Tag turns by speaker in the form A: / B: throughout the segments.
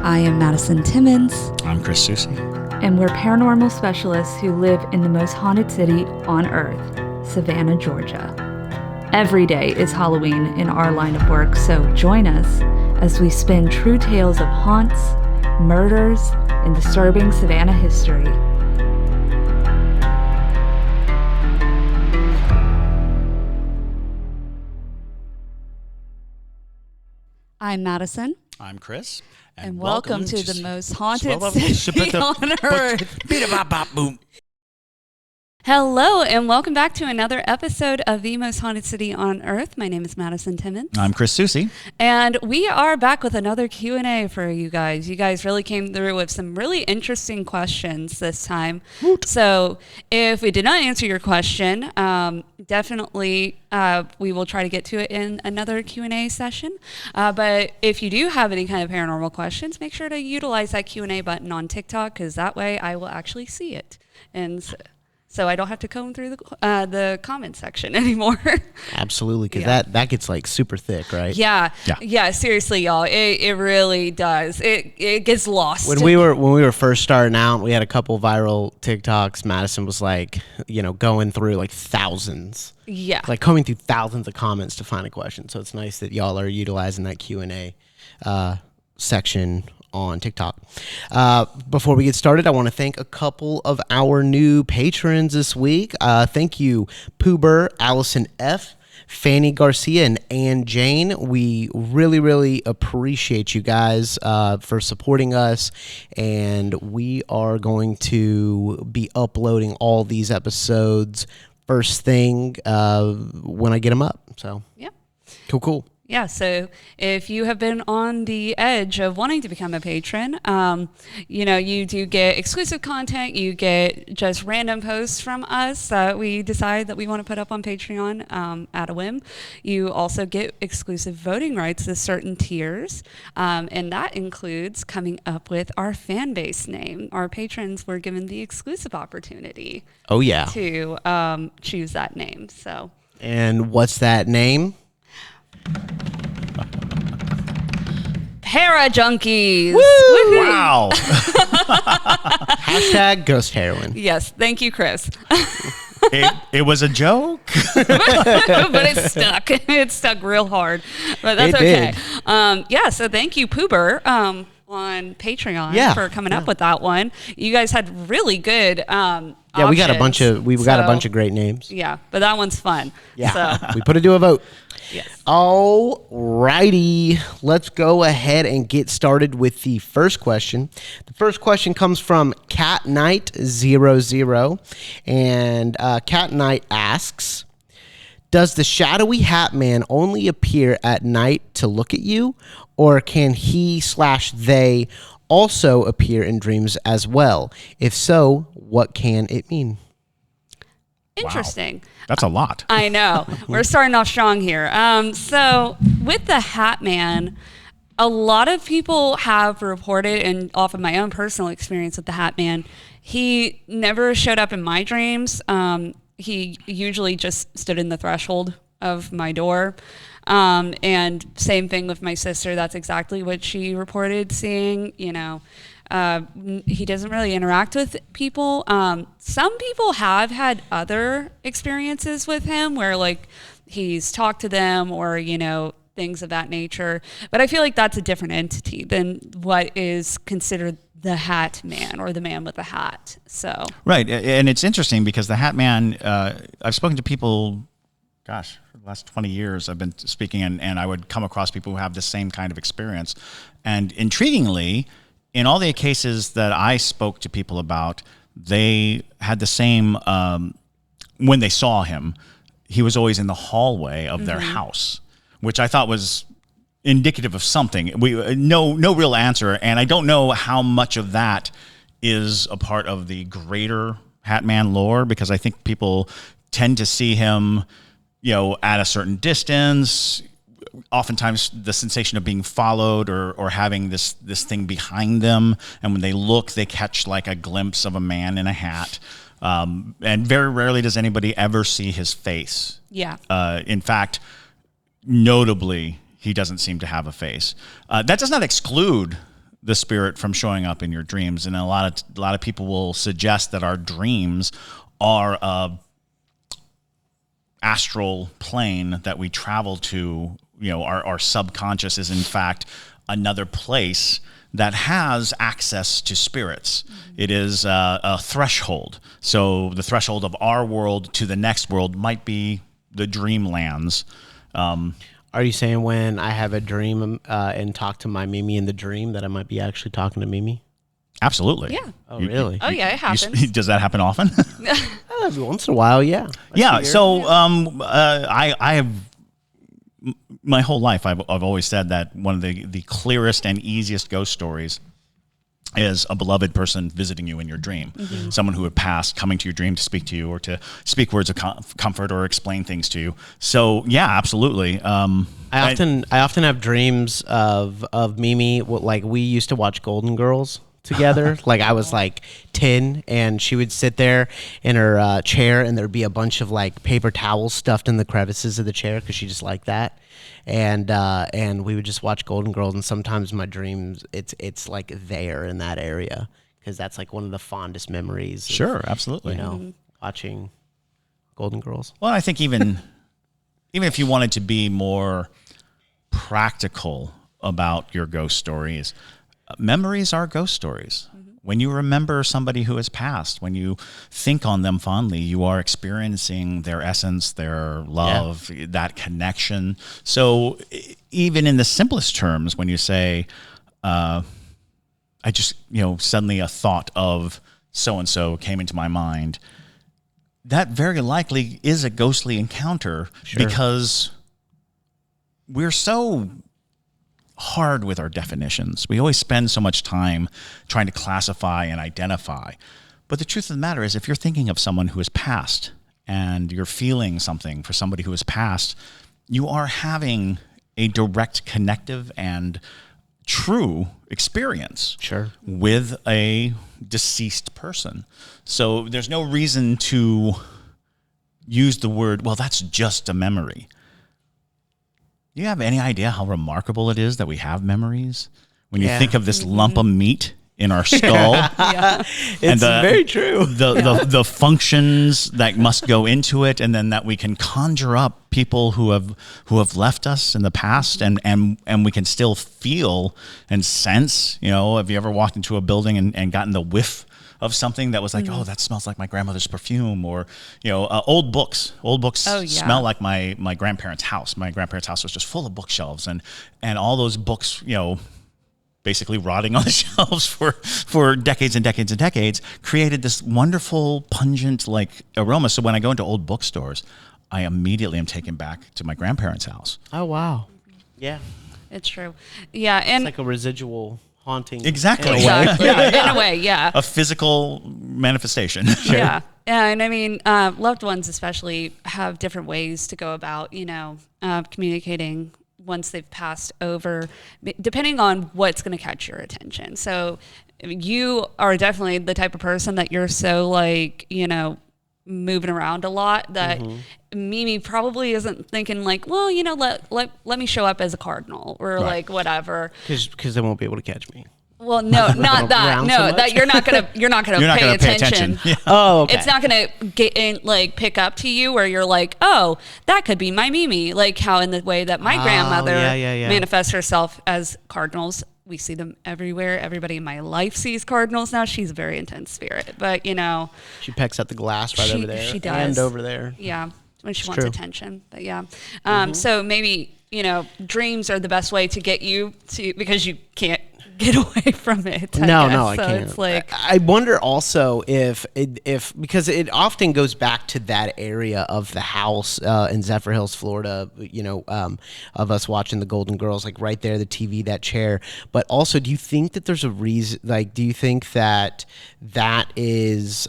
A: I am Madison Timmons.
B: I'm Chris Susie.
A: And we're paranormal specialists who live in the most haunted city on earth, Savannah, Georgia. Every day is Halloween in our line of work, so join us as we spin true tales of haunts, murders, and disturbing Savannah history. I'm Madison.
B: I'm Chris.
A: And welcome to the most haunted city on earth. Hello, and welcome back to another episode of The Most Haunted City on Earth. My name is Madison Timmons.
B: I'm Chris Susie.
A: And we are back with another Q&A for you guys. You guys really came through with some really interesting questions this time.
B: Woot.
A: So if we did not answer your question, definitely we will try to get to it in another Q&A session. But if you do have any kind of paranormal questions, make sure to utilize that Q&A button on TikTok, because that way I will actually see it. And so I don't have to comb through the comment section anymore.
C: Absolutely, because that gets like super thick, right?
A: Yeah, seriously, y'all. It really does. It gets lost.
C: When we were first starting out, we had a couple viral TikToks. Madison was like, going through like thousands.
A: Yeah.
C: Like combing through thousands of comments to find a question. So it's nice that y'all are utilizing that Q&A section on TikTok. Before we get started, I want to thank a couple of our new patrons this week. Thank you, Poober, Allison F., Fanny Garcia, and Ann Jane. We really, really appreciate you guys for supporting us, and we are going to be uploading all these episodes first thing when I get them up. So,
A: yeah.
C: Cool.
A: Yeah, so if you have been on the edge of wanting to become a patron, you do get exclusive content. You get just random posts from us that we decide that we want to put up on Patreon at a whim. You also get exclusive voting rights to certain tiers, and that includes coming up with our fan base name. Our patrons were given the exclusive opportunity to choose that name. So,
C: and what's that name?
A: Hera Junkies.
C: Woo!
B: Wow.
C: Hashtag ghost heroin.
A: Yes. Thank you, Chris.
B: It was a joke.
A: But it stuck. It stuck real hard. But that's okay. So thank you, Poober, on Patreon for coming up with that one. You guys had really good options.
C: We got a bunch of great names.
A: Yeah, but that one's fun.
C: Yeah.
A: So.
C: We put it to a vote.
A: Yes.
C: All righty. Let's go ahead and get started with the first question. The first question comes from Cat Knight 00, and Cat Knight asks, does the shadowy hat man only appear at night to look at you, or can he/they also appear in dreams as well? If so, what can it mean?
A: Interesting.
B: Wow. That's a lot.
A: I know. We're starting off strong here. So with the Hat Man, a lot of people have reported, and off of my own personal experience with the Hat Man, he never showed up in my dreams. He usually just stood in the threshold of my door. And same thing with my sister. That's exactly what she reported seeing, he doesn't really interact with people. Some people have had other experiences with him where like he's talked to them or, things of that nature. But I feel like that's a different entity than what is considered the Hat Man or the man with the hat. So
B: right. And it's interesting because the Hat Man, I've spoken to people, for the last 20 years I've been speaking and I would come across people who have the same kind of experience. And intriguingly, in all the cases that I spoke to people about, they had the same, when they saw him, he was always in the hallway of their house, which I thought was indicative of something. No real answer, and I don't know how much of that is a part of the greater Hat Man lore, because I think people tend to see him, at a certain distance, oftentimes the sensation of being followed or having this thing behind them, and when they look, they catch like a glimpse of a man in a hat. And very rarely does anybody ever see his face.
A: Yeah.
B: In fact, notably, he doesn't seem to have a face. That does not exclude the spirit from showing up in your dreams. And a lot of people will suggest that our dreams are a astral plane that we travel to. Our subconscious is in fact another place that has access to spirits. It is a threshold. So the threshold of our world to the next world might be the dreamlands.
C: Are you saying when I have a dream and talk to my Mimi in the dream that I might be actually talking to Mimi?
B: Absolutely.
A: Yeah.
C: Oh, really?
A: Oh, yeah, it happens.
B: Does that happen often?
C: Every once in a while, yeah.
B: Yeah. So I have my whole life. I've always said that one of the clearest and easiest ghost stories is a beloved person visiting you in your dream, someone who had passed coming to your dream to speak to you or to speak words of comfort or explain things to you. So yeah, absolutely. I
C: often have dreams of Mimi. Like we used to watch Golden Girls together. Like I was like 10 and she would sit there in her chair and there'd be a bunch of like paper towels stuffed in the crevices of the chair because she just liked that. And we would just watch Golden Girls, and sometimes my dreams it's like there in that area because that's like one of the fondest memories.
B: Sure, absolutely.
C: Watching Golden Girls.
B: Well, I think even if you wanted to be more practical about your ghost stories, memories are ghost stories. When you remember somebody who has passed, when you think on them fondly, you are experiencing their essence, their love, that connection. So even in the simplest terms, when you say, I just, suddenly a thought of so-and-so came into my mind, that very likely is a ghostly encounter because we're so hard with our definitions. We always spend so much time trying to classify and identify. But the truth of the matter is, if you're thinking of someone who has passed and you're feeling something for somebody who has passed, you are having a direct connective and true experience with a deceased person. So there's no reason to use the word, well, that's just a memory. Do you have any idea how remarkable it is that we have memories? When you think of this lump of meat in our skull,
C: it's very true.
B: The functions that must go into it, and then that we can conjure up people who have left us in the past, and we can still feel and sense. Have you ever walked into a building and gotten the whiff of something that was like, oh, that smells like my grandmother's perfume, or old books. Old books smell like my grandparents' house. My grandparents' house was just full of bookshelves, and all those books, basically rotting on the shelves for decades and decades and decades, created this wonderful, pungent aroma. So when I go into old bookstores, I immediately am taken back to my grandparents' house.
C: Oh wow, yeah,
A: it's true. Yeah, and
C: it's like a residual haunting.
B: Exactly.
A: In a way, yeah.
B: A physical manifestation.
A: Yeah. And I mean, loved ones especially have different ways to go about, communicating once they've passed over, depending on what's going to catch your attention. So you are definitely the type of person that you're so moving around a lot that Mimi probably isn't thinking well, let me show up as a cardinal or whatever.
C: Because they won't be able to catch me.
A: Well, no, not that. No, that you're not gonna pay attention.
B: Yeah.
C: Oh, okay.
A: It's not gonna get in, pick up to you where you're like, oh, that could be my Mimi. Like how in the way that my grandmother manifests herself as cardinals. We see them everywhere. Everybody in my life sees cardinals now. She's a very intense spirit, but
C: she pecks at the glass right over there.
A: She does.
C: And over there.
A: Yeah, when she wants attention. But yeah, so maybe dreams are the best way to get you to, because you can't get away from it.
C: I can't.
A: It's like,
C: I wonder also if because it often goes back to that area of the house in Zephyr Hills, Florida, of us watching the Golden Girls, right there, the TV, that chair. But also, do you think that there's a reason, do you think that is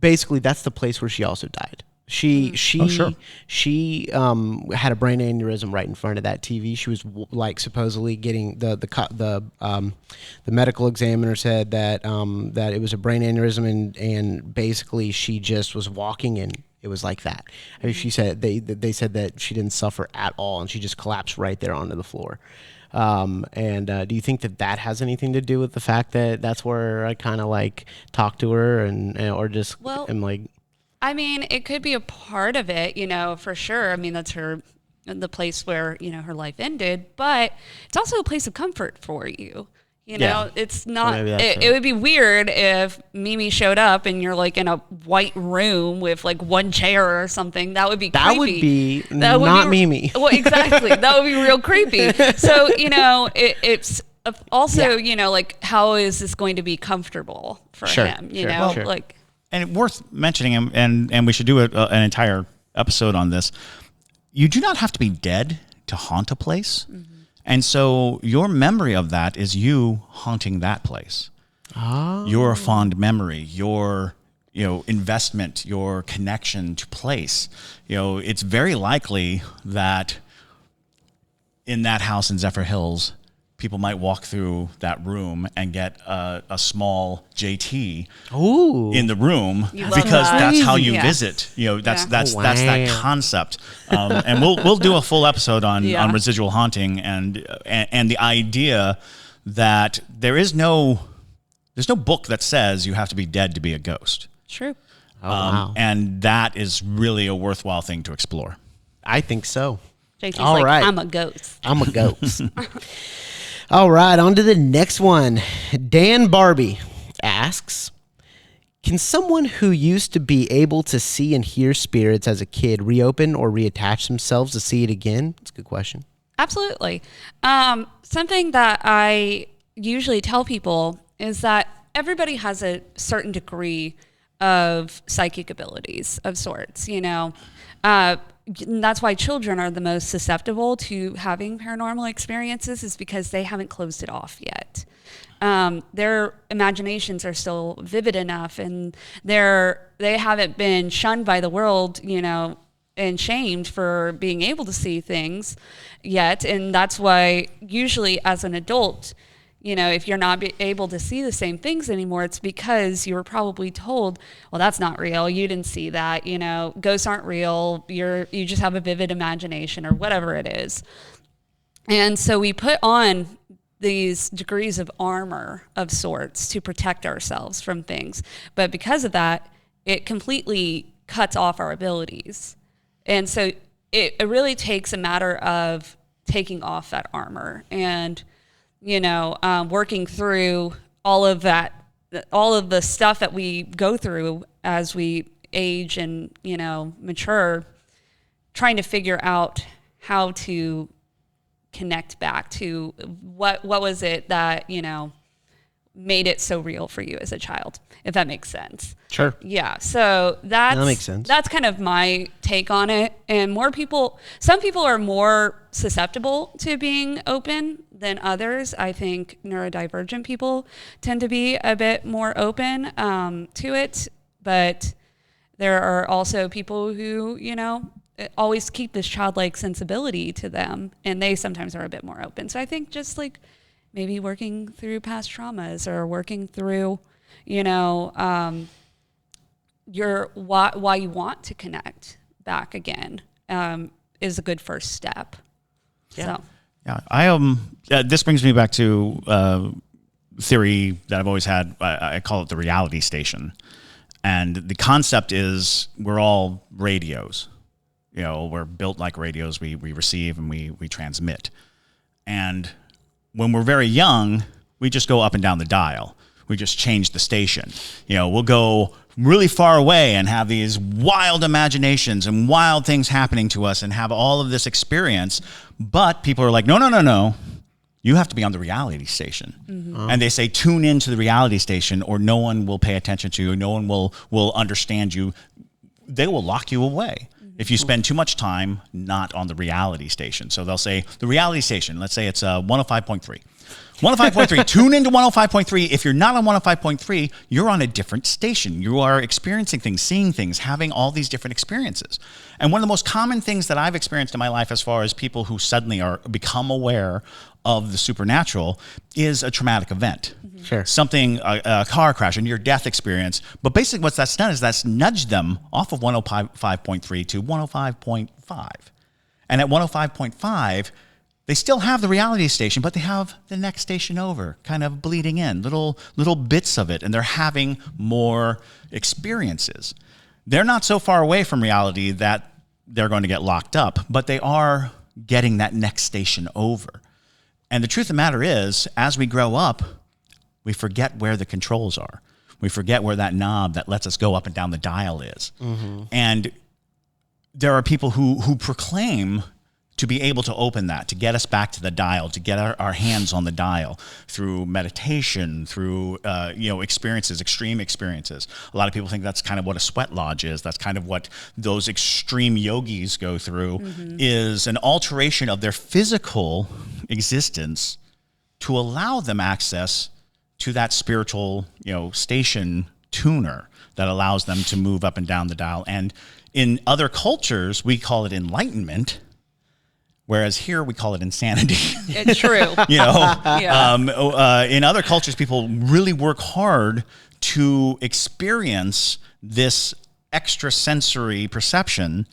C: basically that's the place where she also died? She had a brain aneurysm right in front of that TV. She was supposedly getting the medical examiner said that it was a brain aneurysm, and basically she just was walking and it was like that. I mean, she said they said that she didn't suffer at all and she just collapsed right there onto the floor. And do you think that has anything to do with the fact that that's where I kind of like talk to her or just am like?
A: I mean, it could be a part of it, for sure. I mean, that's the place where, her life ended, but it's also a place of comfort for you. It's not, it would be weird if Mimi showed up and you're like in a white room with like one chair or something. That would be creepy.
C: That would be not Mimi.
A: Well, exactly. That would be real creepy. So, it's also, like, how is this going to be comfortable for him? Like,
B: and worth mentioning, and we should do an entire episode on this. You do not have to be dead to haunt a place. Mm-hmm. And so your memory of that is you haunting that place. Oh. Your fond memory, your investment, your connection to place. It's very likely that in that house in Zephyr Hills, people might walk through that room and get a small JT in the room because that's how you visit. That's that concept. And we'll do a full episode on residual haunting and the idea that there's no book that says you have to be dead to be a ghost.
A: True.
C: Wow.
B: And that is really a worthwhile thing to explore.
C: I think so.
A: JT's right. I'm a ghost.
C: I'm a ghost. All right, on to the next one. Dan Barbie asks, can someone who used to be able to see and hear spirits as a kid reopen or reattach themselves to see it again? That's a good question.
A: Absolutely. Something that I usually tell people is that everybody has a certain degree of psychic abilities of sorts, that's why children are the most susceptible to having paranormal experiences, is because they haven't closed it off yet. Their imaginations are still vivid enough, and they haven't been shunned by the world, and shamed for being able to see things yet. And that's why usually as an adult, if you're not able to see the same things anymore, it's because you were probably told, well, that's not real. You didn't see that. Ghosts aren't real. You just have a vivid imagination or whatever it is. And so we put on these degrees of armor of sorts to protect ourselves from things. But because of that, it completely cuts off our abilities. And so it really takes a matter of taking off that armor and working through all of the stuff that we go through as we age and, mature, trying to figure out how to connect back to what was it that, made it so real for you as a child, if that makes sense.
C: Sure.
A: Yeah. So that
C: makes sense.
A: That's kind of my take on it. And some people are more susceptible to being open than others. I think neurodivergent people tend to be a bit more open to it. But there are also people who, always keep this childlike sensibility to them, and they sometimes are a bit more open. So I think just like maybe working through past traumas or working through, why you want to connect back again is a good first step.
C: Yeah.
A: So.
B: Yeah. This brings me back to theory that I've always had. I call it the reality station. And the concept is we're all radios. We're built like radios. We receive and we transmit. And when we're very young, we just go up and down the dial. We just change the station. We'll go really far away and have these wild imaginations and wild things happening to us and have all of this experience. But people are like, no. You have to be on the reality station. Mm-hmm. And they say, tune into the reality station or no one will pay attention to you. No one will understand you. They will lock you away if you spend too much time not on the reality station. So they'll say the reality station, let's say it's 105.3. 105.3, tune into 105.3. If you're not on 105.3, you're on a different station. You are experiencing things, seeing things, having all these different experiences. And one of the most common things that I've experienced in my life as far as people who suddenly become aware of the supernatural is a traumatic event.
C: Mm-hmm. Sure.
B: Something, a car crash, a near-death experience. But basically what's that's done is that's nudged them off of 105.3 to 105.5. And at 105.5, they still have the reality station, but they have the next station over, kind of bleeding in, little bits of it, and they're having more experiences. They're not so far away from reality that they're going to get locked up, but they are getting that next station over. And the truth of the matter is, as we grow up, we forget where the controls are. We forget where that knob that lets us go up and down the dial is. Mm-hmm. And there are people who proclaim to be able to open that, to get us back to the dial, to get our hands on the dial through meditation, through experiences, extreme experiences. A lot of people think that's kind of what a sweat lodge is. That's kind of what those extreme yogis go through, is an alteration of their physical existence to allow them access to that spiritual, station tuner that allows them to move up and down the dial. And in other cultures, we call it enlightenment, whereas here we call it insanity.
A: It's true.
B: In other cultures, people really work hard to experience this extrasensory perception.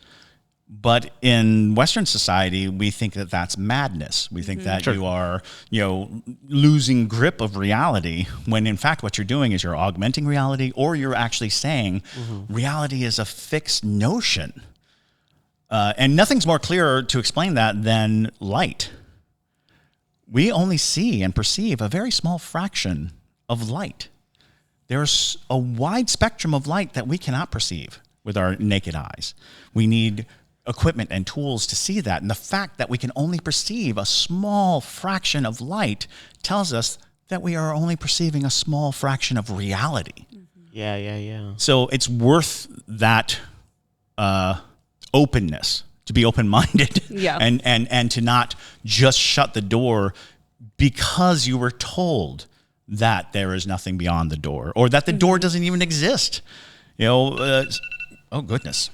B: But in Western society, we think that that's madness. We think that you are, losing grip of reality, when in fact what you're doing is you're augmenting reality, or you're actually saying reality is a fixed notion. And nothing's more clear to explain that than light. We only see and perceive a very small fraction of light. There's a wide spectrum of light that we cannot perceive with our naked eyes. We need equipment and tools to see that. And the fact that we can only perceive a small fraction of light tells us that we are only perceiving a small fraction of reality.
C: Yeah.
B: So it's worth that openness, to be open-minded, and to not just shut the door because you were told that there is nothing beyond the door, or that the door doesn't even exist. Oh goodness!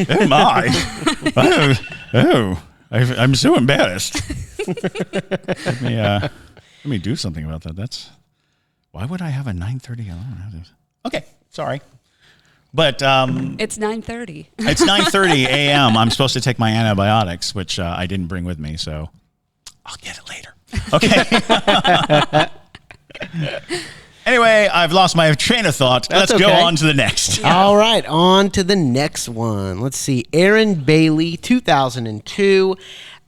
B: Oh my! I'm so embarrassed. Let me do something about that. Why would I have a 9:30 alarm? Okay, sorry. But
A: it's 9:30.
B: It's 9:30 a.m. I'm supposed to take my antibiotics, which I didn't bring with me, so I'll get it later. Okay. Anyway, I've lost my train of thought. Let's go on to the next.
C: Yeah. All right, on to the next one. Let's see. Aaron Bailey, 2002,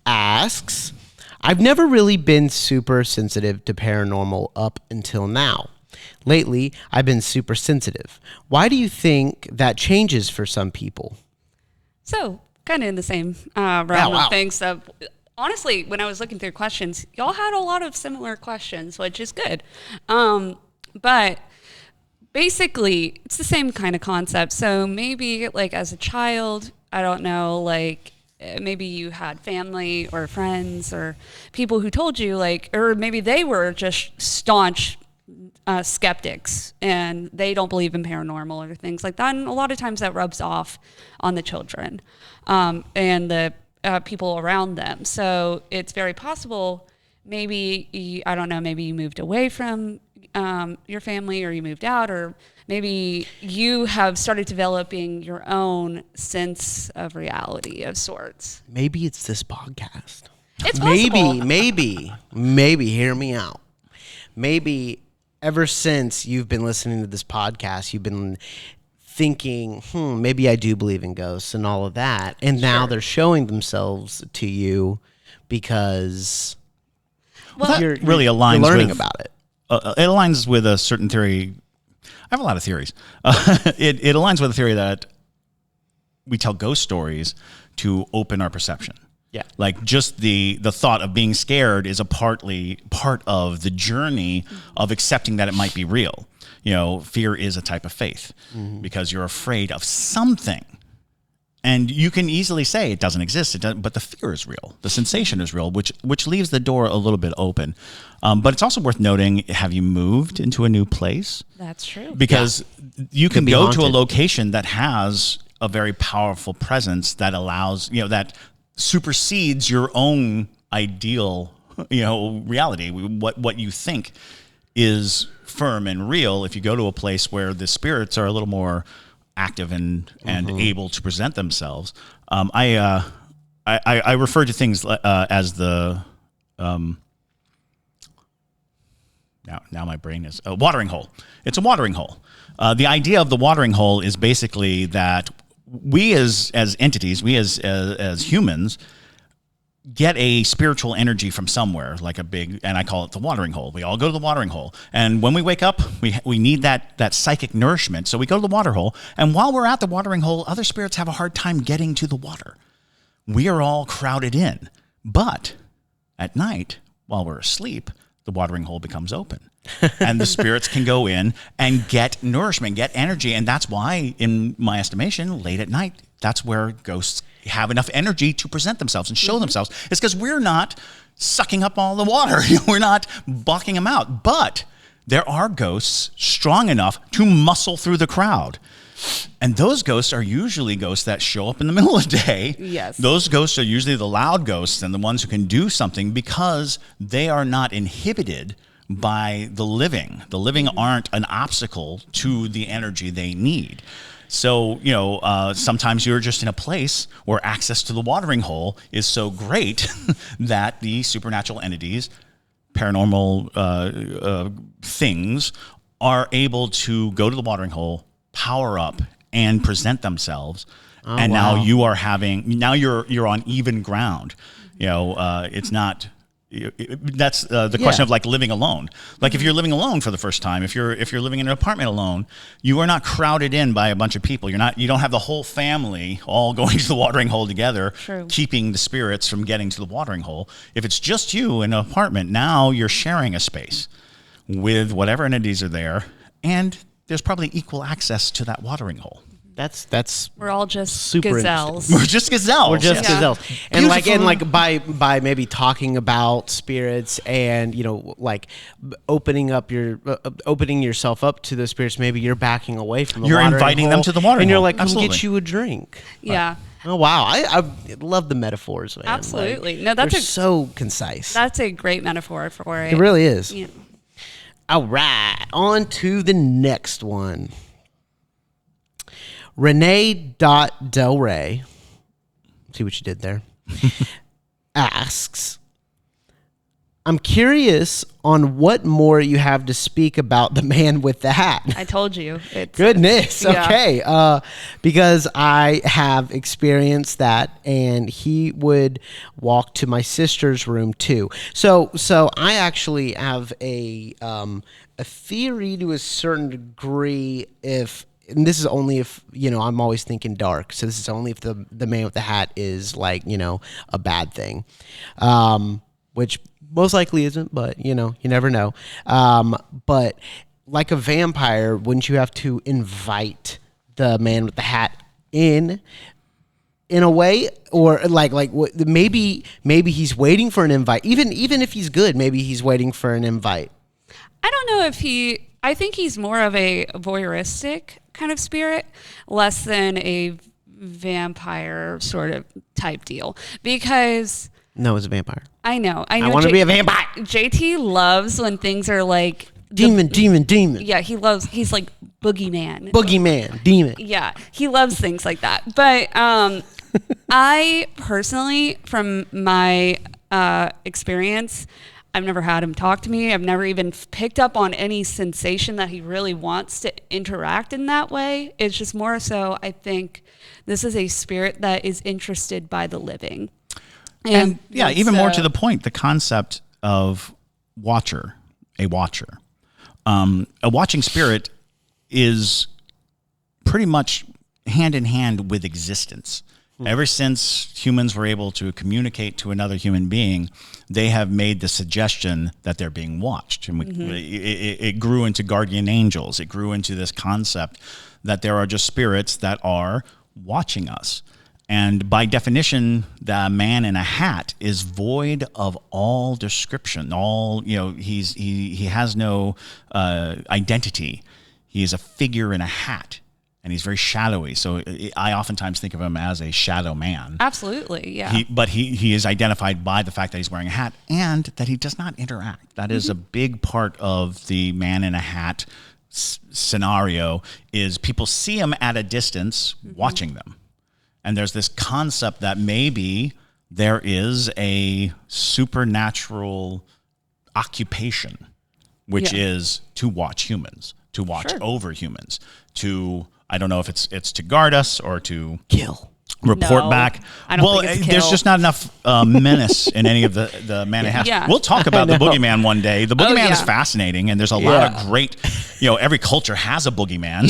C: asks, I've never really been super sensitive to paranormal up until now. Lately, I've been super sensitive. Why do you think that changes for some people?
A: So, kind of in the same realm of things. So, honestly, when I was looking through questions, y'all had a lot of similar questions, which is good. But basically, it's the same kind of concept. So maybe like as a child, I don't know, like maybe you had family or friends or people who told you or maybe they were just staunch skeptics and they don't believe in paranormal or things like that. And a lot of times that rubs off on the children and the people around them. So it's very possible maybe you moved away from your family, or you moved out, or maybe you have started developing your own sense of reality of sorts.
C: Maybe it's this podcast.
A: It's possible.
C: Maybe hear me out. Maybe ever since you've been listening to this podcast, you've been thinking, maybe I do believe in ghosts and all of that. And now they're showing themselves to you because you're
B: aligns
C: learning
B: with,
C: about it.
B: It aligns with a certain theory. I have a lot of theories. It aligns with the theory that we tell ghost stories to open our perception.
C: Yeah.
B: Like just the thought of being scared is part of the journey of accepting that it might be real. Fear is a type of faith because you're afraid of something. And you can easily say it doesn't exist, but the fear is real. The sensation is real, which leaves the door a little bit open. But it's also worth noting, have you moved into a new place?
A: That's true.
B: Because you can go to a location that has a very powerful presence that allows, that supersedes your own ideal, reality. What you think is firm and real. If you go to a place where the spirits are a little more active and able to present themselves. I I refer to things as the now my brain is a watering hole. It's a watering hole. The idea of the watering hole is basically that we as entities, we as humans, get a spiritual energy from somewhere, like a big, and I call it the watering hole. We all go to the watering hole. And when we wake up, we need that psychic nourishment. So we go to the water hole. And while we're at the watering hole, other spirits have a hard time getting to the water. We are all crowded in. But at night, while we're asleep, the watering hole becomes open. And the spirits can go in and get nourishment, get energy. And that's why, in my estimation, late at night, that's where ghosts have enough energy to present themselves and show themselves. It's because we're not sucking up all the water. We're not blocking them out. But there are ghosts strong enough to muscle through the crowd. And those ghosts are usually ghosts that show up in the middle of the day.
A: Yes.
B: Those ghosts are usually the loud ghosts and the ones who can do something because they are not inhibited by the living. The living aren't an obstacle to the energy they need. So, sometimes you're just in a place where access to the watering hole is so great that the supernatural entities, paranormal things, are able to go to the watering hole, power up, and present themselves. And wow. Now you are you're on even ground. It's not. That's the question of like living alone. Like if you're living alone for the first time, if you're living in an apartment alone, you are not crowded in by a bunch of people. You don't have the whole family all going to the watering hole together,
A: True.
B: Keeping the spirits from getting to the watering hole. If it's just you in an apartment, now you're sharing a space with whatever entities are there, and there's probably equal access to that watering hole.
C: That's
A: we're all just
C: super
A: gazelles.
B: We're just gazelles.
C: We're just
A: Yeah.
C: gazelles. And by maybe talking about spirits and opening yourself up to the spirits, maybe you're backing away from the
B: You're
C: watering
B: inviting
C: hole,
B: them to the watering
C: and you're
B: hole.
C: like, come
B: Absolutely.
C: get you a drink.
A: Yeah.
C: Oh wow, I love the metaphors, man.
A: Absolutely.
C: They're so concise.
A: That's a great metaphor for it.
C: It really is.
A: Yeah.
C: All right, on to the next one. Renee.Del Rey, see what you did there, asks, I'm curious on what more you have to speak about the man with the hat.
A: I told you.
C: Goodness.
A: Yeah.
C: Okay. Because I have experienced that, and he would walk to my sister's room too. So I actually have a theory to a certain degree and this is only if, I'm always thinking dark. So this is only if the man with the hat is like, a bad thing, which most likely isn't, but you never know. But like a vampire, wouldn't you have to invite the man with the hat in a way, or maybe he's waiting for an invite. Even if he's good, maybe he's waiting for an invite.
A: I don't know I think he's more of a voyeuristic kind of spirit, less than a vampire sort of type deal. Because
C: No, it's a vampire.
A: I know.
C: I want to be a vampire.
A: JT loves when things are like
C: Demon.
A: Yeah, he's like
C: Boogeyman, demon.
A: Yeah, he loves things like that. But I personally, from my experience, I've never had him talk to me. I've never even picked up on any sensation that he really wants to interact in that way. It's just more so, I think this is a spirit that is interested by the living.
B: And even more to the point, the concept of a watcher. A watching spirit is pretty much hand in hand with existence. Ever since humans were able to communicate to another human being, they have made the suggestion that they're being watched. And it grew into guardian angels. It grew into this concept that there are just spirits that are watching us. And by definition, the man in a hat is void of all description. He has no identity. He is a figure in a hat. And he's very shadowy, so I oftentimes think of him as a shadow man.
A: Absolutely, yeah.
B: But he is identified by the fact that he's wearing a hat and that he does not interact. That is a big part of the man in a hat scenario, is people see him at a distance watching them. And there's this concept that maybe there is a supernatural occupation, which is to watch humans, to watch over humans, to, I don't know if it's to guard us or to
C: kill.
B: Report back.
A: I don't think it's
B: there's
A: kill.
B: just not enough menace in any of the Manhattan.
A: Yeah.
B: We'll talk about the boogeyman one day. The boogeyman is
A: yeah.
B: fascinating, and there's a lot of great. Every culture has a boogeyman,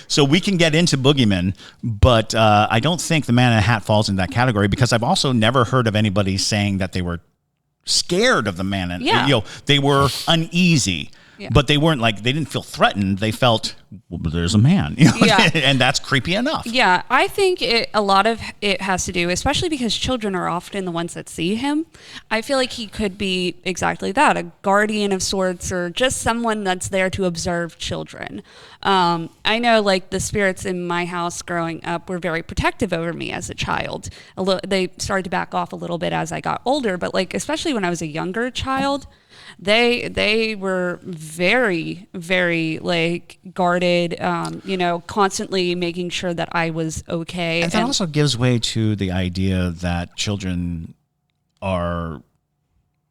B: so we can get into boogeymen. But I don't think the man in a hat falls in that category, because I've also never heard of anybody saying that they were scared of the man. And they were uneasy. Yeah. But they weren't they didn't feel threatened. They felt, well, there's a man, and that's creepy enough.
A: Yeah, I think a lot of it has to do, especially because children are often the ones that see him. I feel like he could be exactly that, a guardian of sorts, or just someone that's there to observe children. I know, the spirits in my house growing up were very protective over me as a child. They started to back off a little bit as I got older, but especially when I was a younger child, they were very, very guarded, constantly making sure that I was okay.
B: And that also gives way to the idea that children are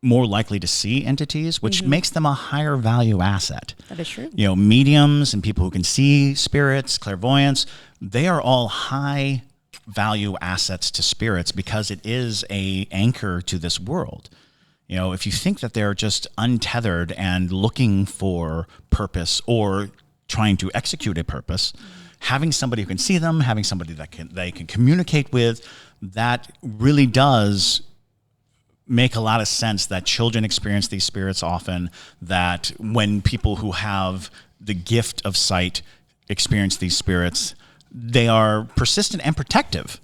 B: more likely to see entities, which makes them a higher value asset.
A: That is true.
B: Mediums and people who can see spirits, clairvoyance, they are all high value assets to spirits, because it is a anchor to this world. If you think that they're just untethered and looking for purpose or trying to execute a purpose, having somebody who can see them, having somebody that they can communicate with, that really does make a lot of sense that children experience these spirits often, that when people who have the gift of sight experience these spirits, they are persistent and protective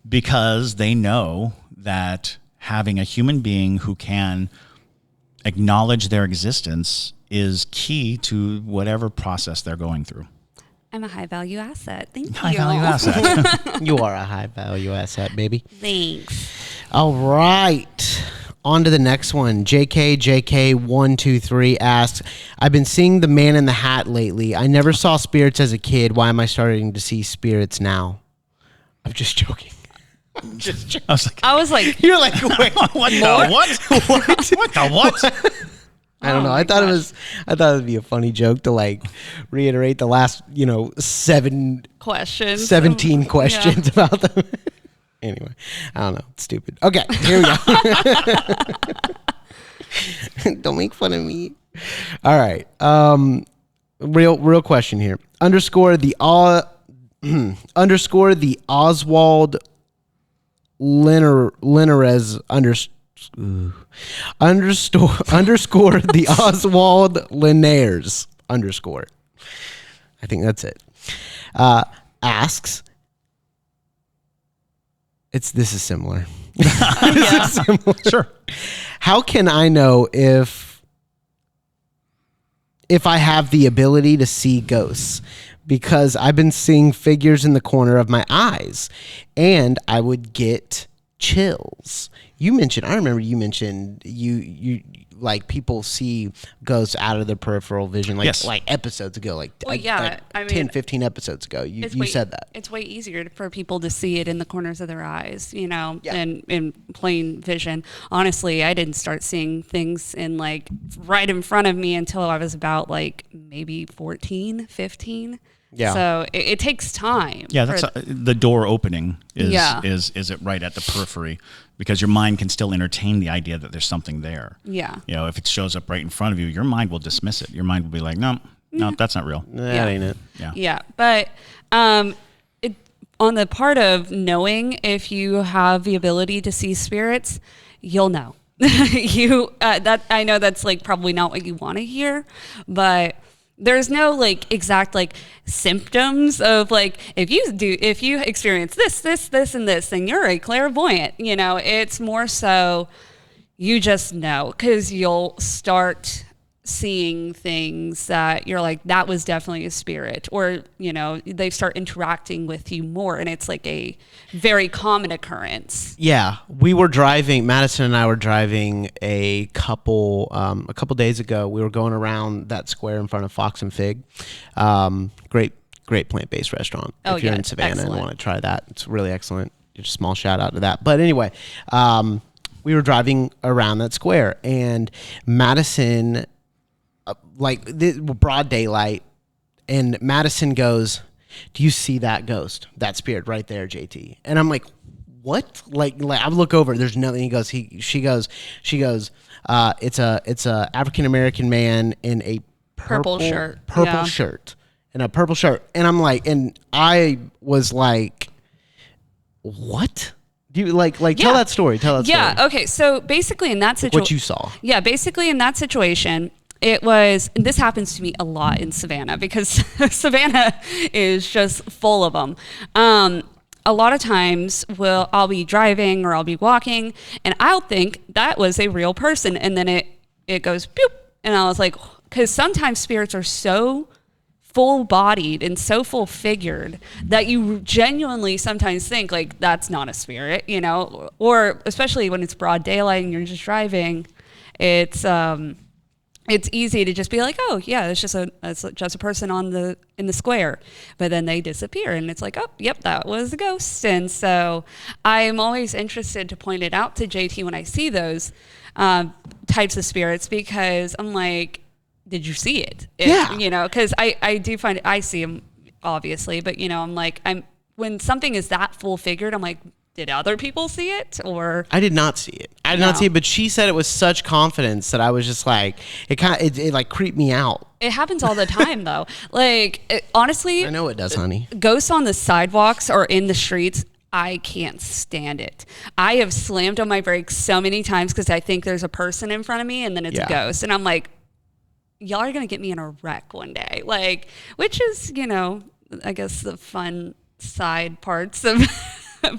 B: because they know that having a human being who can acknowledge their existence is key to whatever process they're going through.
A: I'm a high value asset. Thank you.
B: High value asset.
C: You are a high value asset, baby.
A: Thanks.
C: All right. On to the next one. JK123 asks, I've been seeing the man in the hat lately. I never saw spirits as a kid. Why am I starting to see spirits now? I'm just joking.
B: I was like,
C: you're like, wait,
B: what the what? What the what?
C: I don't know. I thought it would be a funny joke to reiterate the last, 17 questions about them. Anyway, I don't know. It's stupid. Okay, here we go. Don't make fun of me. All right. Real question here. Underscore the Oswald Linares underscore the Oswald Linares underscore. I think that's it. Asks. This is similar. This is similar.
B: Sure.
C: How can I know if I have the ability to see ghosts? Because I've been seeing figures in the corner of my eyes, and I would get chills. I remember you mentioned you people see ghosts out of their peripheral vision, episodes ago, 10, 15 episodes ago. You said that.
A: It's way easier for people to see it in the corners of their eyes, and in plain vision. Honestly, I didn't start seeing things in right in front of me until I was about maybe 14, 15.
C: Yeah.
A: So it takes time.
B: Yeah, that's the door opening is it right at the periphery, because your mind can still entertain the idea that there's something there.
A: Yeah.
B: If it shows up right in front of you, your mind will dismiss it. Your mind will be like, no, that's not real.
C: That ain't it.
B: Yeah.
A: Yeah, but on the part of knowing if you have the ability to see spirits, you'll know. I know that's probably not what you want to hear, but there's no exact symptoms of if you experience this and this, then you're a clairvoyant. It's more so you just know, because you'll start seeing things that you're that was definitely a spirit, or they start interacting with you more, and it's a very common occurrence.
C: Yeah, Madison and I were driving a couple days ago. We were going around that square in front of Fox and Fig. Great plant-based restaurant. If you're in Savannah and want to try that, it's really excellent. Just a small shout out to that. But anyway, we were driving around that square, and Madison, broad daylight, and Madison goes, "Do you see that ghost, that spirit right there, JT?" And I'm like, "What?" Like I look over, there's nothing. She goes, it's a African American man in a purple shirt, and a purple shirt, and I'm like, and I was like, "What?" Do you tell that story? Tell that story.
A: Yeah. Okay. So basically, in that situation,
C: what you saw.
A: Yeah. Basically, in that situation, it was. And this happens to me a lot in Savannah because Savannah is just full of them. A lot of times, I'll be driving or I'll be walking, and I'll think that was a real person, and then it goes boop, and I was like, because sometimes spirits are so full-bodied and so full-figured that you genuinely sometimes think like that's not a spirit, or especially when it's broad daylight and you're just driving, it's easy to just be like, oh yeah, it's just a person in the square, but then they disappear and it's like, oh yep, that was a ghost. And so I'm always interested to point it out to JT when I see those types of spirits, because I'm like, did you see it? Because I do find I see them obviously, but I'm like, when something is that full figured, I'm like, did other people see it? Or
C: I did not see it. I did not see it, but she said it with such confidence that I was just like, it like creeped me out.
A: It happens all the time though. Honestly,
C: I know it does, honey.
A: Ghosts on the sidewalks or in the streets, I can't stand it. I have slammed on my brakes so many times because I think there's a person in front of me and then it's a ghost. And I'm like, y'all are going to get me in a wreck one day. Which is, I guess the fun side parts of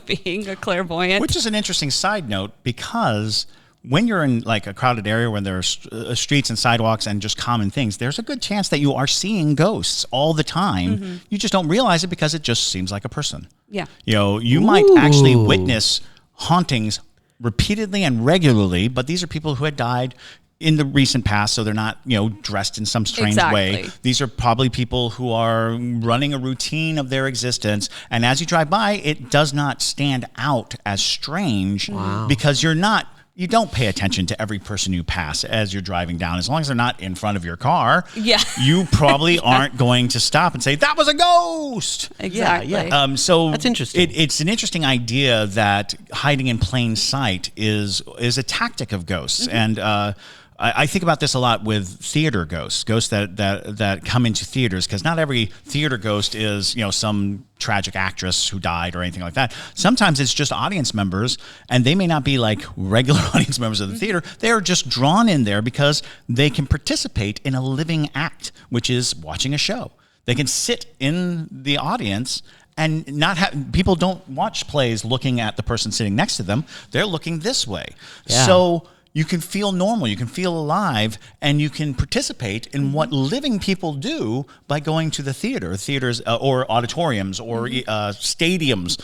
A: being a clairvoyant.
B: Which is an interesting side note, because when you're in like a crowded area where there's streets and sidewalks and just common things, there's a good chance that you are seeing ghosts all the time. Mm-hmm. You just don't realize it because it just seems like a person.
A: Yeah.
B: You might actually witness hauntings repeatedly and regularly, but these are people who had died in the recent past, so they're not, dressed in some strange way. These are probably people who are running a routine of their existence, and as you drive by, it does not stand out as strange because you don't pay attention to every person you pass as you're driving down. As long as they're not in front of your car, you probably aren't going to stop and say, that was a ghost.
A: Exactly.
C: Yeah.
B: So
C: that's interesting.
B: It's an interesting idea that hiding in plain sight is a tactic of ghosts. Mm-hmm. And I think about this a lot with theater ghosts that come into theaters, because not every theater ghost is, some tragic actress who died or anything like that. Sometimes it's just audience members, and they may not be like regular audience members of the theater. They are just drawn in there because they can participate in a living act, which is watching a show. They can sit in the audience and people don't watch plays looking at the person sitting next to them. They're looking this way. Yeah. So you can feel normal, you can feel alive, and you can participate in what living people do by going to the theaters or auditoriums or stadiums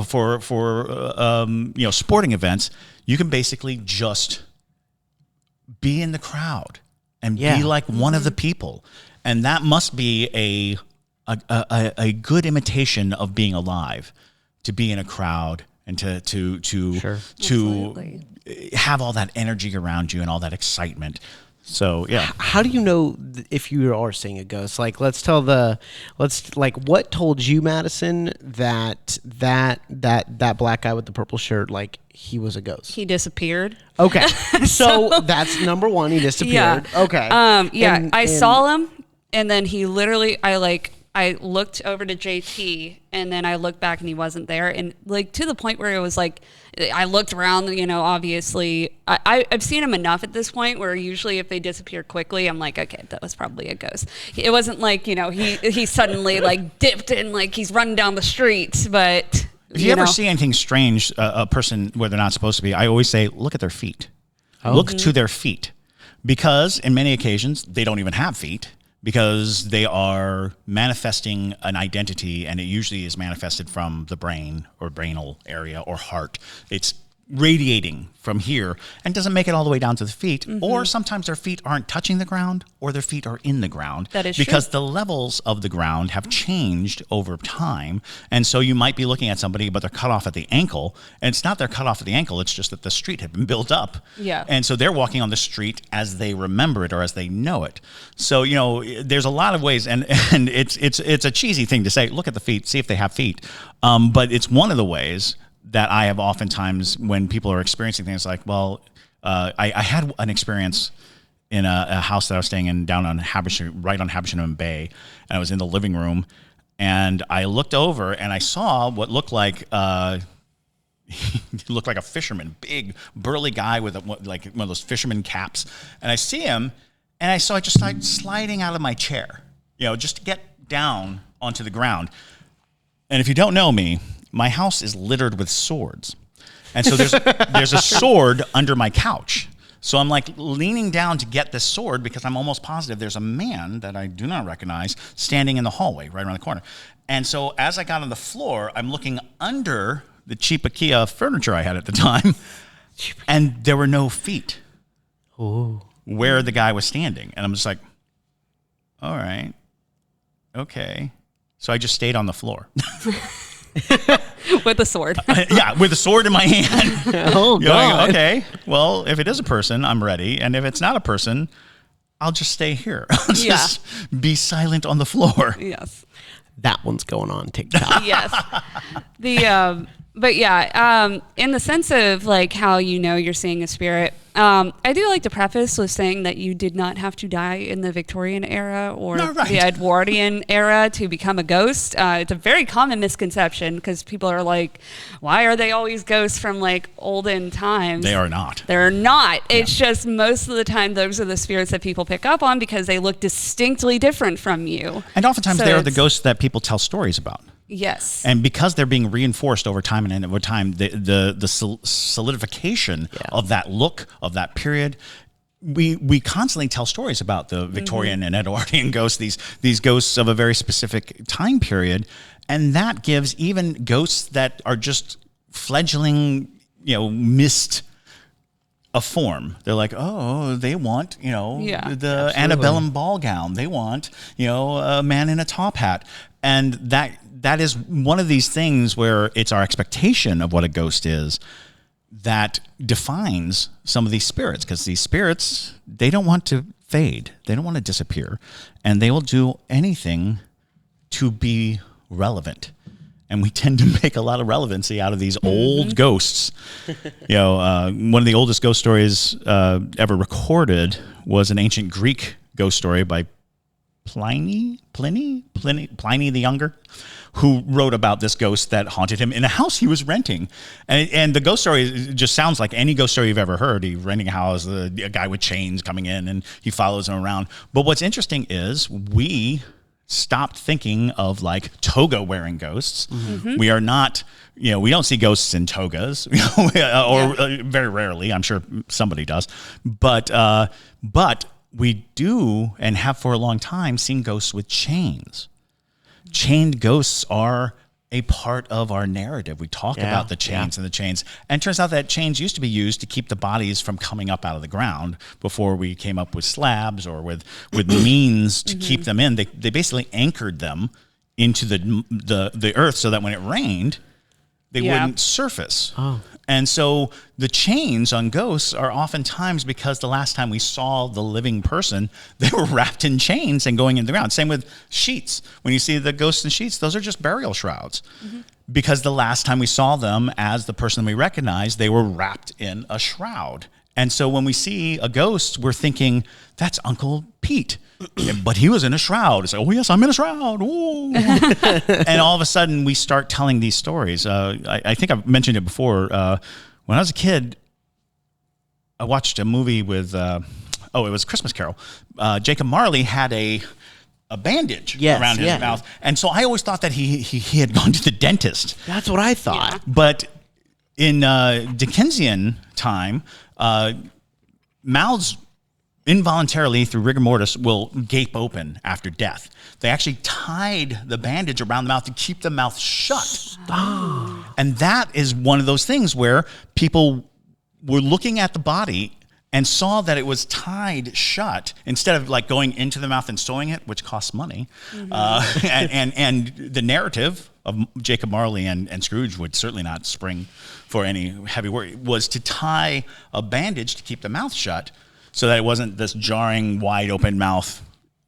B: for sporting events. You can basically just be in the crowd and be like one of the people, and that must be a good imitation of being alive, to be in a crowd and to
A: Absolutely.
C: have all that energy around you and all that excitement. So yeah. How do you know if you are seeing a ghost? Like, what told you, Madison, that black guy with the purple shirt, like, he was a ghost?
A: He disappeared.
C: Okay. So that's number one. He disappeared.
A: Yeah.
C: Okay.
A: I saw him, and then he literally, I looked over to JT, and then I looked back and he wasn't there. And to the point where it was like, I looked around, obviously I've seen him enough at this point where usually if they disappear quickly, I'm like, okay, that was probably a ghost. It wasn't like, he suddenly like dipped and like he's running down the street. But
B: if you ever see anything strange, a person where they're not supposed to be, I always say, look at their feet. Look to their feet, because in many occasions they don't even have feet, because they are manifesting an identity, and it usually is manifested from the brain or brainal area or heart. It's radiating from here and doesn't make it all the way down to the feet. Or sometimes their feet aren't touching the ground or their feet are in the ground.
A: That is
B: because
A: true.
B: the levels of the ground have changed over time. And so you might be looking at somebody, but they're cut off at the ankle. And it's not they're cut off at the ankle. It's just that the street had been built up.
A: Yeah.
B: And so they're walking on the street as they remember it or as they know it. So, you know, there's a lot of ways, and it's a cheesy thing to say, look at the feet, see if they have feet. But it's one of the ways that I have oftentimes when people are experiencing things like, well, I had an experience in a house that I was staying in down on right on Haberdasher Bay, and I was in the living room, and I looked over and I saw what looked like he looked like a fisherman, big burly guy with like one of those fisherman caps, and I see him, and I just started sliding out of my chair, you know, just to get down onto the ground. And if you don't know me, my house is littered with swords. And so there's a sword under my couch. So I'm like leaning down to get this sword because I'm almost positive there's a man that I do not recognize standing in the hallway right around the corner. And so as I got on the floor, I'm looking under the cheap IKEA furniture I had at the time, and there were no feet where the guy was standing. And I'm just like, all right, okay. So I just stayed on the floor.
A: With a sword.
B: Yeah, with a sword in my hand.
C: Oh, God.
B: Okay, well, if it is a person, I'm ready. And if it's not a person, I'll just stay here. I'll just be silent on the floor.
A: Yes.
C: That one's going on TikTok.
A: Yes. But yeah, in the sense of like how you know you're seeing a spirit, I do like to preface with saying that you did not have to die in the Victorian era or the Edwardian era to become a ghost. It's a very common misconception because people are like, why are they always ghosts from like olden times?
B: They are not.
A: They're not. It's just most of the time those are the spirits that people pick up on because they look distinctly different from you.
B: And oftentimes they are the ghosts that people tell stories about.
A: Yes.
B: And because they're being reinforced over time and over time, the solidification of that look, of that period, we constantly tell stories about the Victorian and Edwardian ghosts, these ghosts of a very specific time period. And that gives even ghosts that are just fledgling, mist a form. They're like, oh, they want, the antebellum ball gown. They want, a man in a top hat. And that is one of these things where it's our expectation of what a ghost is that defines some of these spirits, because these spirits, they don't want to fade. They don't want to disappear. And they will do anything to be relevant. And we tend to make a lot of relevancy out of these old ghosts. One of the oldest ghost stories ever recorded was an ancient Greek ghost story by Pliny the Younger, who wrote about this ghost that haunted him in a house he was renting. And the ghost story just sounds like any ghost story you've ever heard. He's renting a house, a guy with chains coming in, and he follows him around. But what's interesting is we stopped thinking of like toga wearing ghosts. We are not, we don't see ghosts in togas, or very rarely. I'm sure somebody does, but we do and have for a long time seen ghosts with chains. Chained ghosts are a part of our narrative. We talk about the chains and the chains. And it turns out that chains used to be used to keep the bodies from coming up out of the ground before we came up with slabs or with means to keep them in. They basically anchored them into the earth so that when it rained, they wouldn't surface. Oh. And so the chains on ghosts are oftentimes because the last time we saw the living person, they were wrapped in chains and going in the ground. Same with sheets. When you see the ghosts in sheets, those are just burial shrouds. Because the last time we saw them as the person we recognize, they were wrapped in a shroud. And so when we see a ghost, we're thinking, that's Uncle Pete. But he was in a shroud. It's like, oh, yes, I'm in a shroud. And all of a sudden, we start telling these stories. I think I've mentioned it before. When I was a kid, I watched a movie with, it was Christmas Carol. Jacob Marley had a bandage around his mouth. And so I always thought that he had gone to the dentist.
C: That's what I thought.
B: But in Dickensian time, mouths involuntarily through rigor mortis will gape open after death. They actually tied the bandage around the mouth to keep the mouth shut. And that is one of those things where people were looking at the body and saw that it was tied shut instead of like going into the mouth and sewing it, which costs money. And the narrative of Jacob Marley and Scrooge would certainly not spring for any heavy work, was to tie a bandage to keep the mouth shut so that it wasn't this jarring, wide open mouth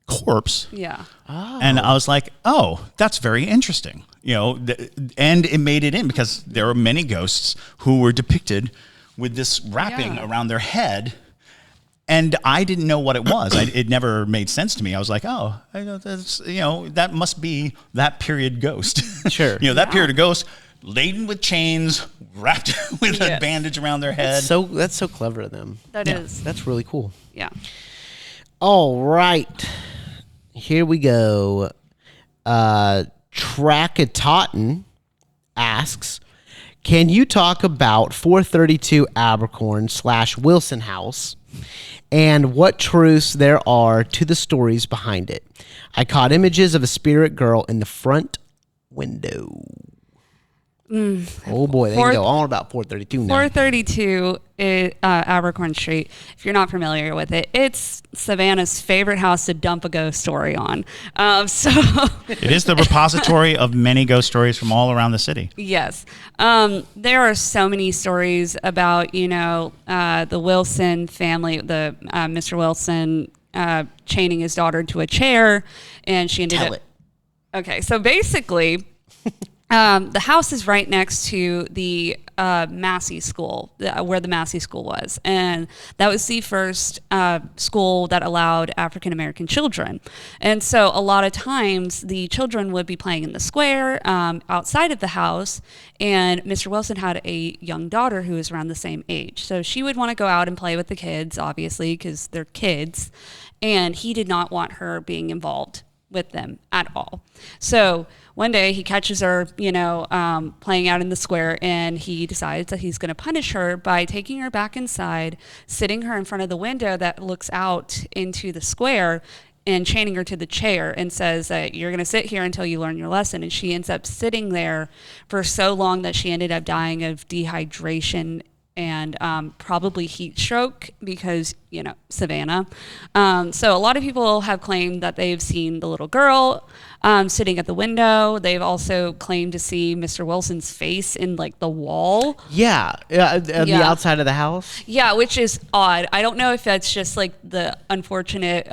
B: corpse.
A: Yeah.
B: And I was like, oh, that's very interesting. And it made it in because there are many ghosts who were depicted with this wrapping around their head, and I didn't know what it was. It never made sense to me. I was like, oh, that must be that period ghost.
C: Sure.
B: That period of ghost laden with chains, wrapped with a bandage around their head.
C: That's so clever of them.
A: That is.
C: That's really cool.
A: Yeah.
C: All right. Here we go. Trackatotten asks, can you talk about 432 Abercorn / Wilson House and what truths there are to the stories behind it? I caught images of a spirit girl in the front window. Oh boy, they can go on about 432 now.
A: 432 is Abercorn St. If you're not familiar with it, it's Savannah's favorite house to dump a ghost story on.
B: It is the repository of many ghost stories from all around the city.
A: Yes. There are so many stories about, the Wilson family, the Mr. Wilson chaining his daughter to a chair, and she ended up... Okay, so basically... the house is right next to the Massey School, where the Massey School was. And that was the first school that allowed African-American children. And so a lot of times the children would be playing in the square outside of the house. And Mr. Wilson had a young daughter who was around the same age. So she would want to go out and play with the kids, obviously, because they're kids. And he did not want her being involved with them at all. So one day he catches her, playing out in the square, and he decides that he's going to punish her by taking her back inside, sitting her in front of the window that looks out into the square, and chaining her to the chair, and says that you're going to sit here until you learn your lesson. And she ends up sitting there for so long that she ended up dying of dehydration and probably heat stroke because, Savannah. So a lot of people have claimed that they've seen the little girl sitting at the window. They've also claimed to see Mr. Wilson's face in the wall.
C: Yeah, the outside of the house.
A: Yeah, which is odd. I don't know if that's just the unfortunate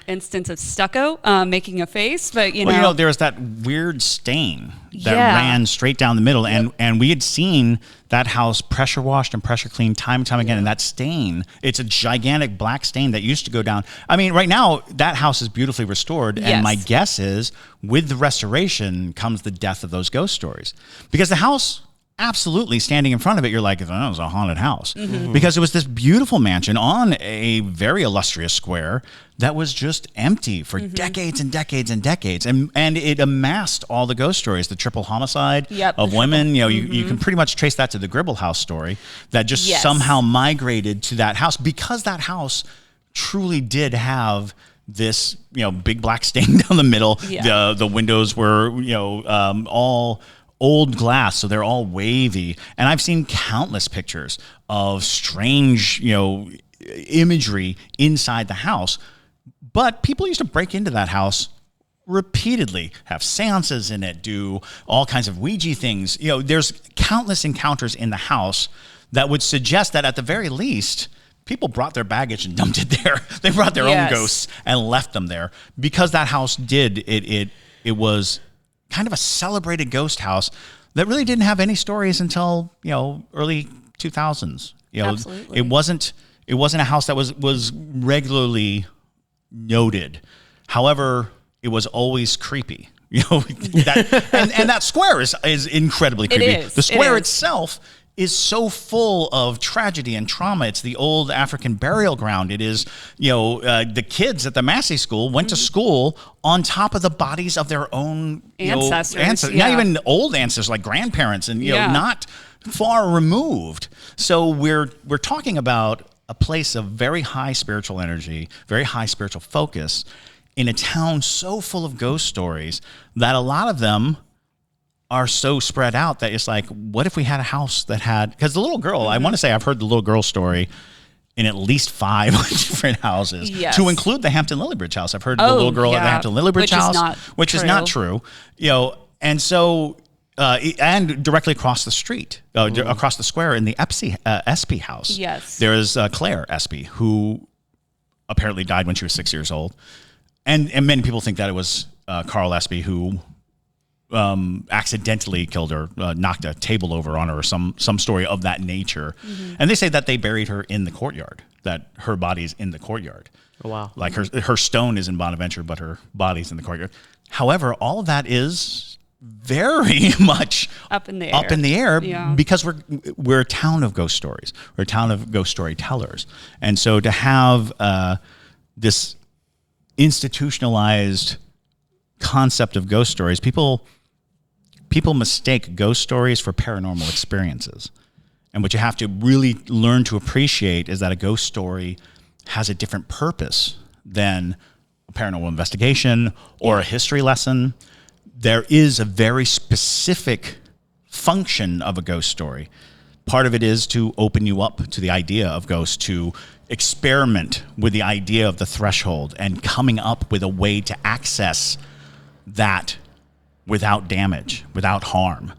A: instance of stucco making a face, but
B: there was that weird stain that ran straight down the middle, and we had seen that house pressure washed and pressure cleaned time and time again, and that stain, it's a gigantic black stain that used to go down. I mean, right now, that house is beautifully restored, and my guess is, with the restoration comes the death of those ghost stories. Because the house, absolutely, standing in front of it, you're like, oh, it was a haunted house. Mm-hmm. Because it was this beautiful mansion on a very illustrious square that was just empty for decades and decades and decades. And it amassed all the ghost stories, the triple homicide of women. You can pretty much trace that to the Gribble House story that just somehow migrated to that house because that house truly did have this, big black stain down the middle. Yeah. The windows were, all old glass, so they're all wavy. And I've seen countless pictures of strange, imagery inside the house. But people used to break into that house repeatedly, have seances in it, do all kinds of Ouija things. There's countless encounters in the house that would suggest that at the very least, people brought their baggage and dumped it there. They brought their own ghosts and left them there because that house it was kind of a celebrated ghost house that really didn't have any stories until, early 2000s.
A: Absolutely.
B: It wasn't a house that was regularly noted. However, it was always creepy. That square is incredibly creepy.
A: It is.
B: The square itself is so full of tragedy and trauma. It's the old African burial ground. It is, the kids at the Massey School went to school on top of the bodies of their own
A: ancestors.
B: Not even old ancestors, like grandparents, and not far removed. So we're talking about a place of very high spiritual energy, very high spiritual focus in a town so full of ghost stories that a lot of them are so spread out that it's like, what if we had a house that had, because the little girl, I want to say I've heard the little girl story in at least 5 different houses, to include the Hampton Lillibridge house. I've heard the little girl at the Hampton Lillibridge house, which is not true. And so, and directly across the street, across the square in the Espy house, there is Claire Espy, who apparently died when she was 6 years old. And many people think that it was Carl Espy who accidentally killed her, knocked a table over on her, or some story of that nature. And they say that they buried her in the courtyard, that her body's in the courtyard.
C: Oh, wow.
B: Like her stone is in Bonaventure, but her body's in the courtyard. However, all of that is very much
A: up in the air,
B: because we're a town of ghost stories. We're a town of ghost storytellers. And so to have this institutionalized concept of ghost stories, people mistake ghost stories for paranormal experiences. And what you have to really learn to appreciate is that a ghost story has a different purpose than a paranormal investigation or a history lesson. There is a very specific function of a ghost story. Part of it is to open you up to the idea of ghosts, to experiment with the idea of the threshold and coming up with a way to access that without damage, without harm.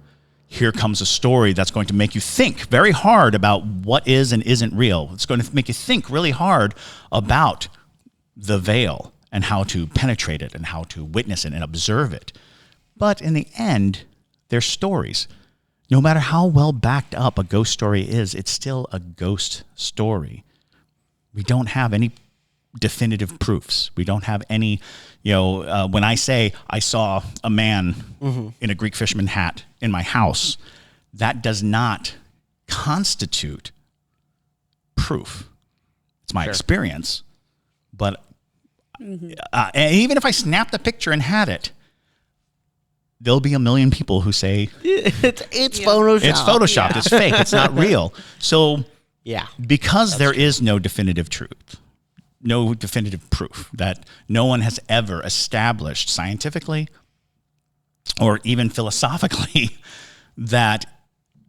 B: Here comes a story that's going to make you think very hard about what is and isn't real. It's going to make you think really hard about the veil and how to penetrate it and how to witness it and observe it. But in the end, they're stories. No matter how well backed up a ghost story is, it's still a ghost story. We don't have any definitive proofs. We don't have any, when I say I saw a man in a Greek fisherman hat in my house, that does not constitute proof. It's my experience. But and even if I snapped the picture and had it, there'll be a million people who say
C: it's Photoshopped.
B: It's Photoshopped. It's fake. It's not real. So because there is no definitive truth, no definitive proof, that no one has ever established scientifically or even philosophically that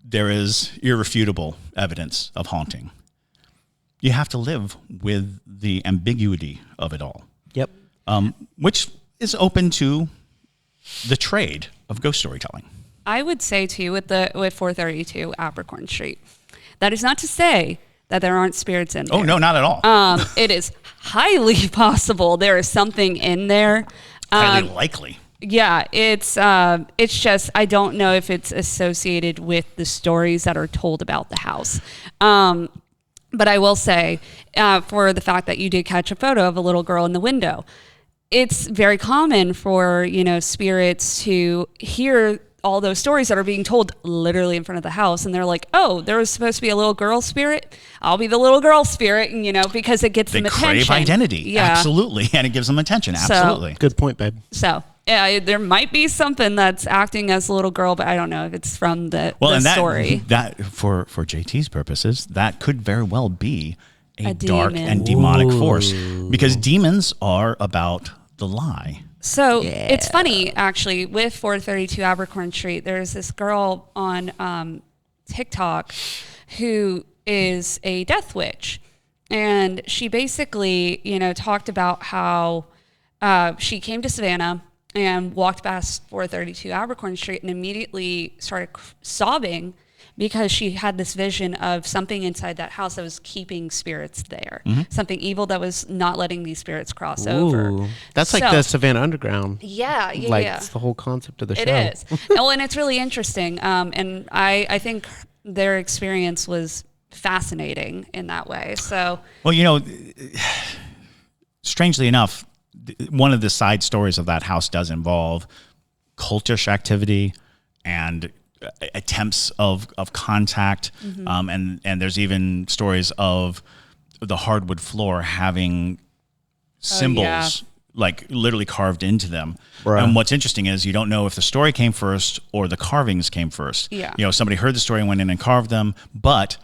B: there is irrefutable evidence of haunting, you have to live with the ambiguity of it all.
C: Yep.
B: Which is open to the trade of ghost storytelling.
A: I would say too, with 432 Abercorn St, that is not to say that there aren't spirits in there.
B: Oh no, not at all.
A: It is highly possible there is something in there.
B: Highly likely.
A: Yeah, it's just I don't know if it's associated with the stories that are told about the house. But I will say, for the fact that you did catch a photo of a little girl in the window, it's very common for, spirits to hear all those stories that are being told literally in front of the house. And they're like, oh, there was supposed to be a little girl spirit. I'll be the little girl spirit, and, because it gets them attention. They crave
B: identity. Yeah. Absolutely. And it gives them attention. Absolutely.
C: So, good point, babe.
A: So, yeah, there might be something that's acting as a little girl, but I don't know if it's from the story.
B: That for JT's purposes, that could very well be a dark and demonic force, because demons are about the lie.
A: So it's funny, actually, with 432 Abercorn St, there's this girl on TikTok who is a death witch. And she basically, talked about how she came to Savannah and walked past 432 Abercorn St and immediately started sobbing because she had this vision of something inside that house that was keeping spirits there. Something evil that was not letting these spirits cross over.
C: That's like the Savannah Underground.
A: Yeah.
C: It's the whole concept of the show.
A: It is. And it's really interesting. And I think their experience was fascinating in that way. So,
B: well, strangely enough, one of the side stories of that house does involve cultish activity and attempts of contact, and there's even stories of the hardwood floor having symbols like literally carved into them. Bruh. And what's interesting is you don't know if the story came first or the carvings came first.
A: Yeah.
B: Somebody heard the story and went in and carved them, but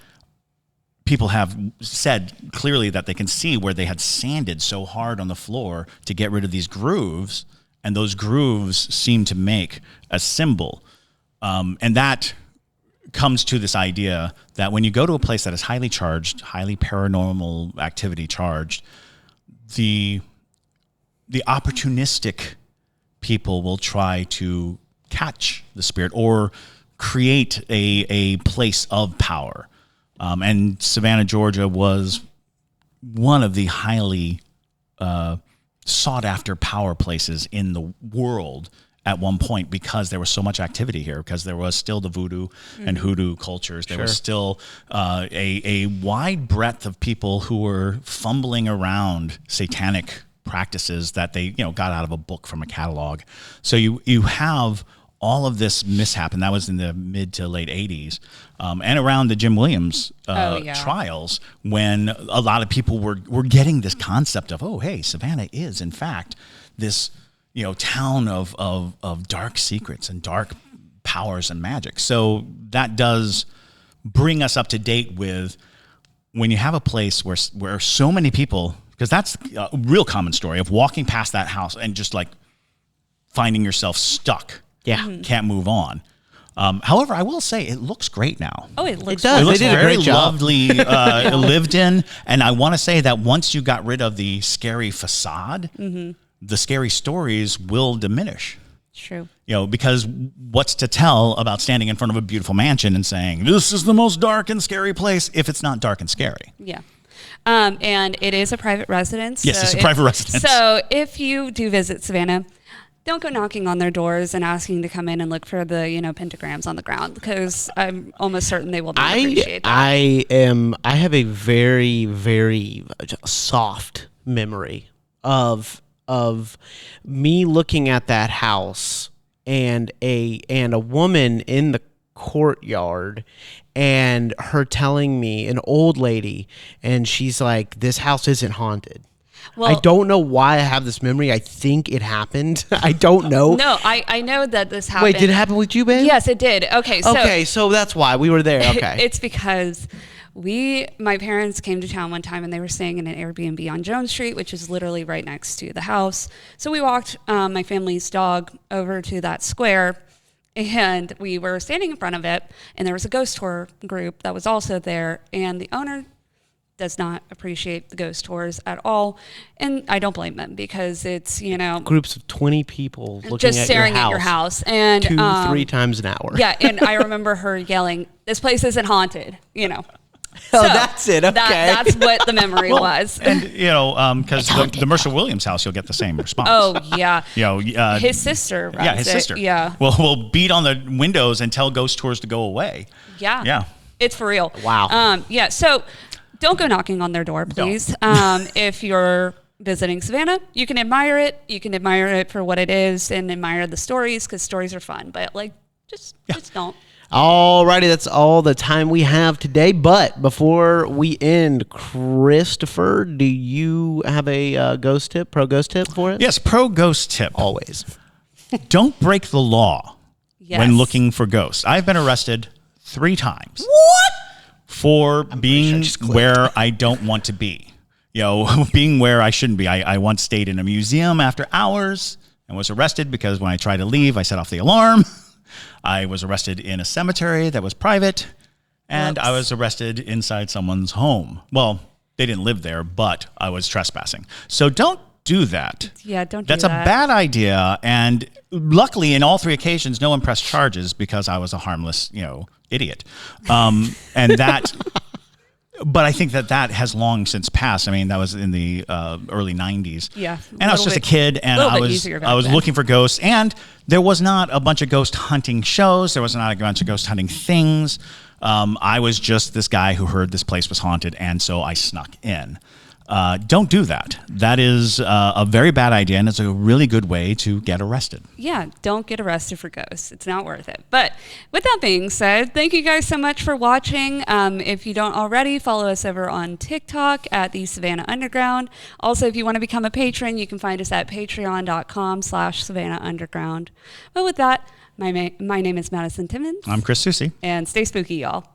B: people have said clearly that they can see where they had sanded so hard on the floor to get rid of these grooves, and those grooves seem to make a symbol. And that comes to this idea that when you go to a place that is highly charged, highly paranormal activity charged, the opportunistic people will try to catch the spirit or create a place of power. And Savannah, Georgia was one of the highly sought after power places in the world at one point, because there was so much activity here, because there was still the voodoo and hoodoo cultures. There was still a wide breadth of people who were fumbling around satanic practices that they got out of a book from a catalog. So you have all of this mishap, and that was in the mid to late 80s, and around the Jim Williams trials, when a lot of people were getting this concept of, oh, hey, Savannah is in fact this town of dark secrets and dark powers and magic. So that does bring us up to date with when you have a place where so many people, because that's a real common story of walking past that house and just like finding yourself stuck. Yeah. Can't move on. However, I will say it looks great now.
A: Oh, it looks
C: does.
B: It looks
C: They did a
B: very
C: great job.
B: lovely, lived in. And I want to say that once you got rid of the scary facade, the scary stories will diminish.
A: True.
B: Because what's to tell about standing in front of a beautiful mansion and saying, this is the most dark and scary place, if it's not dark and scary?
A: Yeah. And it is a private residence.
B: Yes, it's a private residence.
A: So if you do visit Savannah, don't go knocking on their doors and asking to come in and look for the, pentagrams on the ground, because I'm almost certain they will not appreciate that.
C: I have a very, very soft memory of me looking at that house and a woman in the courtyard and her telling me, an old lady, and she's like, this house isn't haunted. Well, I don't know why I have this memory. I think it happened. I don't know.
A: No, I know that this happened.
C: Wait, did it happen with you, babe?
A: Yes, it did. Okay,
C: so that's why we were there. Okay.
A: It's because my parents came to town one time and they were staying in an Airbnb on Jones Street, which is literally right next to the house. So we walked my family's dog over to that square, and we were standing in front of it, and there was a ghost tour group that was also there, and the owner does not appreciate the ghost tours at all, and I don't blame them, because it's
C: groups of 20 people looking
A: just staring at your house and
C: 2-3 times an hour.
A: Yeah, and I remember her yelling, "This place isn't haunted,"
C: Oh, that's it. Okay,
A: that's what the memory was.
B: And because the Mercer Williams house, you'll get the same response.
A: Oh yeah, his sister.
B: Yeah, his sister.
A: Yeah,
B: We'll beat on the windows and tell ghost tours to go away.
A: Yeah, it's for real.
C: Wow.
A: Yeah. So don't go knocking on their door, please. If you're visiting Savannah, you can admire it. You can admire it for what it is and admire the stories, because stories are fun. But just don't.
C: Alrighty, that's all the time we have today. But before we end, Christopher, do you have a pro ghost tip for it?
B: Yes, pro ghost tip.
C: Always.
B: Don't break the law
A: Yes.
B: when looking for ghosts. I've been arrested 3 times.
C: What?
B: For being where I don't want to be. Being where I shouldn't be. I once stayed in a museum after hours and was arrested because when I tried to leave, I set off the alarm. I was arrested in a cemetery that was private, and I was arrested inside someone's home. Well, they didn't live there, but I was trespassing. So don't do that.
A: Yeah, don't do that.
B: That's a bad idea, and luckily, in all 3 occasions, no one pressed charges because I was a harmless, idiot. And that... But I think that has long since passed. I mean, that was in the early 90s.
A: Yeah.
B: And I was just a kid, and I was looking for ghosts. And there was not a bunch of ghost hunting shows. There was not a bunch of ghost hunting things. I was just this guy who heard this place was haunted, and so I snuck in. Don't do that. That is a very bad idea, and it's a really good way to get arrested.
A: Yeah, don't get arrested for ghosts. It's not worth it. But with that being said, thank you guys so much for watching. If you don't already, follow us over on TikTok at the Savannah Underground. Also, if you want to become a patron, you can find us at patreon.com/Savannah Underground. But with that, my name is Madison Timmons.
B: I'm Chris Susi.
A: And stay spooky, y'all.